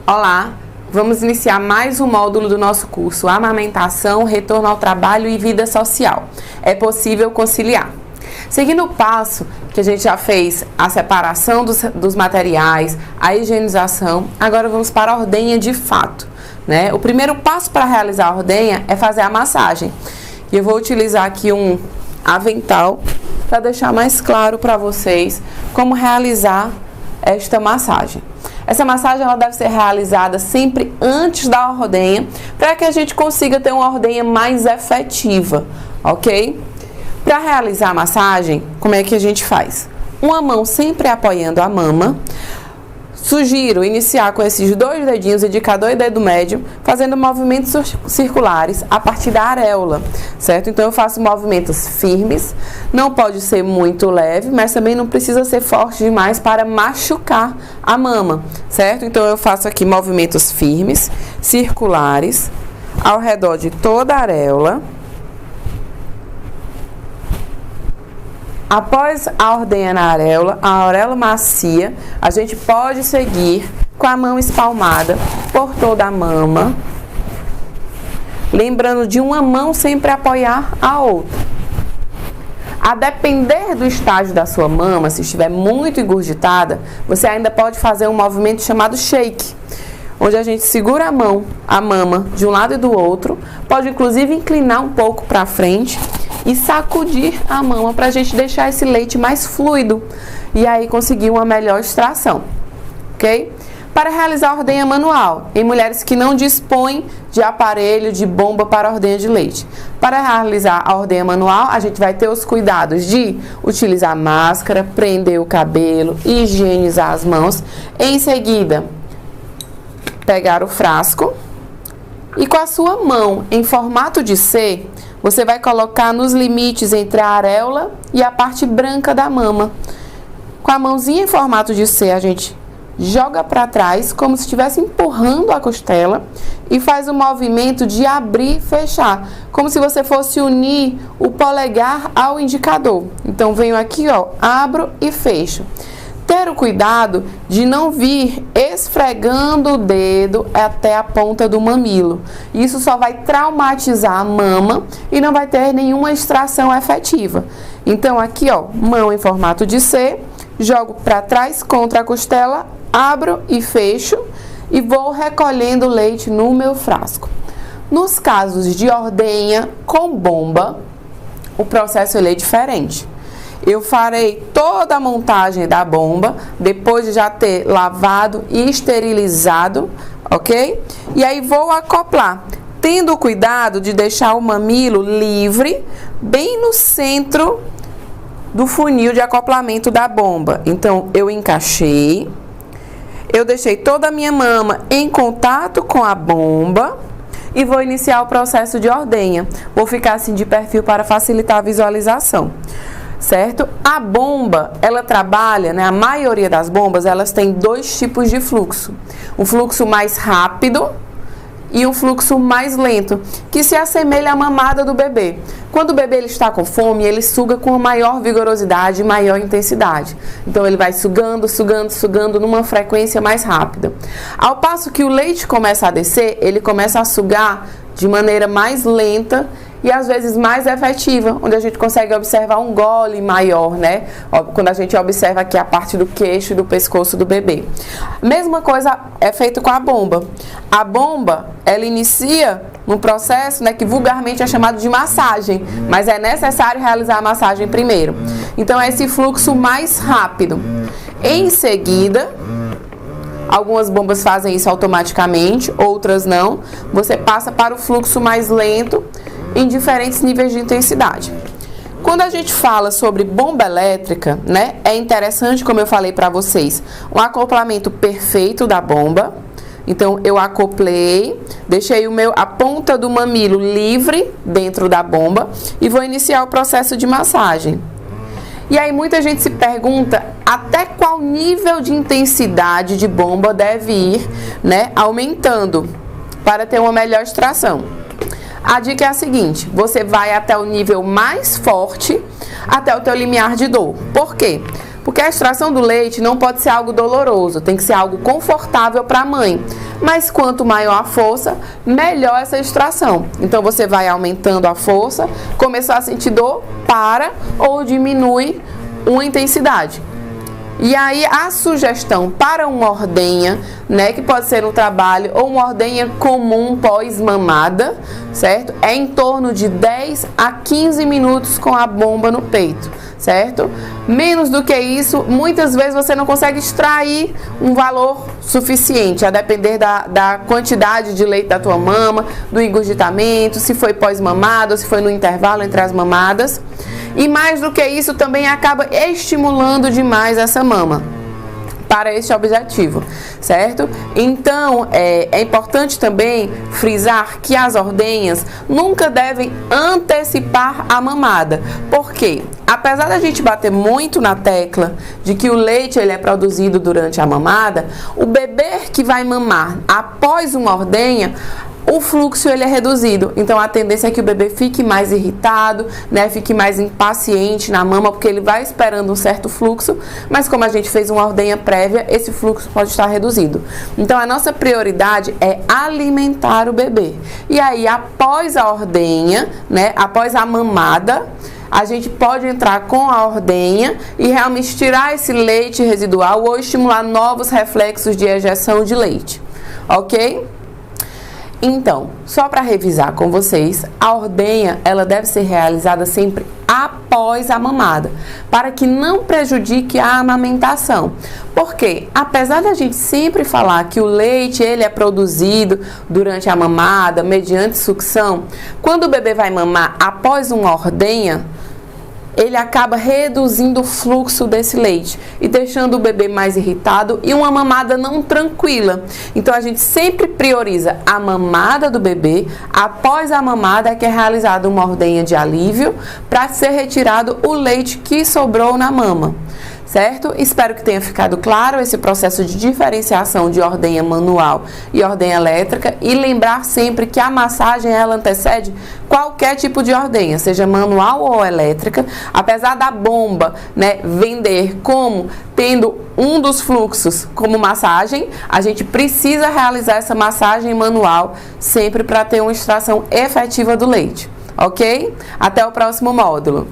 Olá, vamos iniciar mais um módulo do nosso curso Amamentação, Retorno ao Trabalho e Vida Social. É possível conciliar. Seguindo o passo que a gente já fez, a separação dos materiais, a higienização, agora vamos para a ordenha de fato, né? O primeiro passo para realizar a ordenha é fazer a massagem. E eu vou utilizar aqui um avental para deixar mais claro para vocês como realizar esta massagem. Essa massagem ela deve ser realizada sempre antes da ordenha, para que a gente consiga ter uma ordenha mais efetiva, ok? Para realizar a massagem, como é que a gente faz? Uma mão sempre apoiando a mama. Sugiro iniciar com esses dois dedinhos, indicador e dedo médio, fazendo movimentos circulares a partir da areola, certo? Então eu faço movimentos firmes, não pode ser muito leve, mas também não precisa ser forte demais para machucar a mama, certo? Então eu faço aqui movimentos firmes, circulares, ao redor de toda a areola. Após a ordenha na areola, a auréola macia, a gente pode seguir com a mão espalmada por toda a mama, lembrando de uma mão sempre apoiar a outra. A depender do estágio da sua mama, se estiver muito engurgitada, você ainda pode fazer um movimento chamado shake, onde a gente segura a mama de um lado e do outro, pode inclusive inclinar um pouco para frente e sacudir a mama para a gente deixar esse leite mais fluido e aí conseguir uma melhor extração, ok? Para realizar a ordenha manual, em mulheres que não dispõem de aparelho de bomba para ordenha de leite. Para realizar a ordenha manual, a gente vai ter os cuidados de utilizar máscara, prender o cabelo, higienizar as mãos. Em seguida, pegar o frasco e com a sua mão em formato de C, você vai colocar nos limites entre a areola e a parte branca da mama. Com a mãozinha em formato de C, a gente joga para trás, como se estivesse empurrando a costela e faz o movimento de abrir e fechar, como se você fosse unir o polegar ao indicador. Então, venho aqui, ó, abro e fecho. Ter o cuidado de não vir esfregando o dedo até a ponta do mamilo. Isso só vai traumatizar a mama e não vai ter nenhuma extração efetiva. Então aqui, ó, mão em formato de C, jogo para trás contra a costela, abro e fecho e vou recolhendo o leite no meu frasco. Nos casos de ordenha com bomba, o processo é diferente. Eu farei toda a montagem da bomba, depois de já ter lavado e esterilizado, ok? E aí vou acoplar, tendo o cuidado de deixar o mamilo livre, bem no centro do funil de acoplamento da bomba. Então, eu encaixei, eu deixei toda a minha mama em contato com a bomba e vou iniciar o processo de ordenha. Vou ficar assim de perfil para facilitar a visualização. Certo? A bomba, ela trabalha, né? A maioria das bombas, elas têm dois tipos de fluxo. Um fluxo mais rápido e um fluxo mais lento, que se assemelha à mamada do bebê. Quando o bebê ele está com fome, ele suga com maior vigorosidade e maior intensidade. Então, ele vai sugando, sugando, sugando numa frequência mais rápida. Ao passo que o leite começa a descer, ele começa a sugar de maneira mais lenta e às vezes mais efetiva, onde a gente consegue observar um gole maior, né? Quando a gente observa aqui a parte do queixo e do pescoço do bebê. Mesma coisa é feito com a bomba. A bomba, ela inicia um processo, né, que vulgarmente é chamado de massagem, mas é necessário realizar a massagem primeiro. Então é esse fluxo mais rápido. Em seguida, algumas bombas fazem isso automaticamente, outras não. Você passa para o fluxo mais lento em diferentes níveis de intensidade. Quando a gente fala sobre bomba elétrica, né, é interessante, como eu falei para vocês, um acoplamento perfeito da bomba. Então, eu acoplei, deixei a ponta do mamilo livre dentro da bomba e vou iniciar o processo de massagem. E aí muita gente se pergunta até qual nível de intensidade de bomba deve ir, né, aumentando para ter uma melhor extração. A dica é a seguinte: você vai até o nível mais forte, até o teu limiar de dor. Por quê? Porque a extração do leite não pode ser algo doloroso, tem que ser algo confortável para a mãe. Mas quanto maior a força, melhor essa extração. Então você vai aumentando a força, começou a sentir dor, para ou diminui uma intensidade. E aí a sugestão para uma ordenha, né, que pode ser no trabalho ou uma ordenha comum pós-mamada, certo? É em torno de 10 a 15 minutos com a bomba no peito, certo? Menos do que isso, muitas vezes você não consegue extrair um valor suficiente, a depender da quantidade de leite da tua mama, do engurgitamento, se foi pós-mamada ou se foi no intervalo entre as mamadas. E mais do que isso, também acaba estimulando demais essa mama para este objetivo, certo? Então, é importante também frisar que as ordenhas nunca devem antecipar a mamada. Por quê? Apesar da gente bater muito na tecla de que o leite ele é produzido durante a mamada, o bebê que vai mamar após uma ordenha, o fluxo ele é reduzido, então a tendência é que o bebê fique mais irritado, né, fique mais impaciente na mama, porque ele vai esperando um certo fluxo, mas como a gente fez uma ordenha prévia, esse fluxo pode estar reduzido. Então a nossa prioridade é alimentar o bebê. E aí após a ordenha, né, após a mamada, a gente pode entrar com a ordenha e realmente tirar esse leite residual ou estimular novos reflexos de ejeção de leite, ok? Então, só para revisar com vocês, a ordenha ela deve ser realizada sempre após a mamada, para que não prejudique a amamentação. Porque, apesar da gente sempre falar que o leite ele é produzido durante a mamada, mediante sucção, quando o bebê vai mamar após uma ordenha, ele acaba reduzindo o fluxo desse leite e deixando o bebê mais irritado e uma mamada não tranquila. Então a gente sempre prioriza a mamada do bebê. Após a mamada é que é realizada uma ordenha de alívio para ser retirado o leite que sobrou na mama. Certo? Espero que tenha ficado claro esse processo de diferenciação de ordenha manual e ordenha elétrica, e lembrar sempre que a massagem ela antecede qualquer tipo de ordenha, seja manual ou elétrica. Apesar da bomba, né, vender como tendo um dos fluxos como massagem, a gente precisa realizar essa massagem manual sempre para ter uma extração efetiva do leite, ok? Até o próximo módulo.